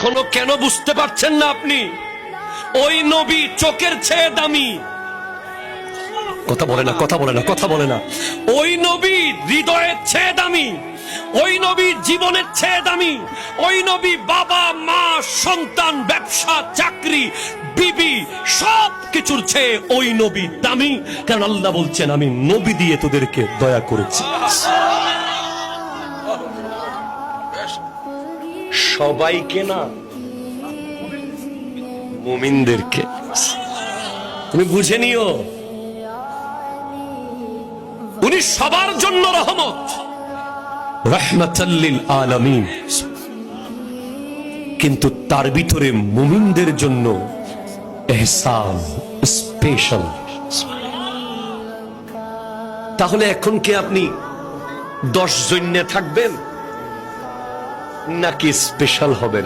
এখনো কেন বুঝতে পারছেন না আপনি? ওই নবী চোখের চেয়ে দামি। কথা বলে না, কথা বলে না, কথা বলে না। ওই নবী হৃদয়ের চেয়ে দামি, ওই নবী জীবনের চেয়ে দামি, ওই নবী বাবা মা সন্তান ব্যবসা চাকরি বিবি সব কিছুর চেয়ে ওই নবী দামি। কারণ আল্লাহ বলছেন আমি নবী দিয়ে তোদেরকে দয়া করেছি। সবাইকে না, মুমিনদেরকে। তুমি বুঝে নিও, উনি সবার জন্য রহমত, রাহমাতাল লিল আলামিন। কিন্তু তার ভিতরে মুমিনদের জন্য ইহসান, স্পেশাল। তাহলে এখন কি আপনি 10 জন্য থাকবেন নাকি স্পেশাল হবেন?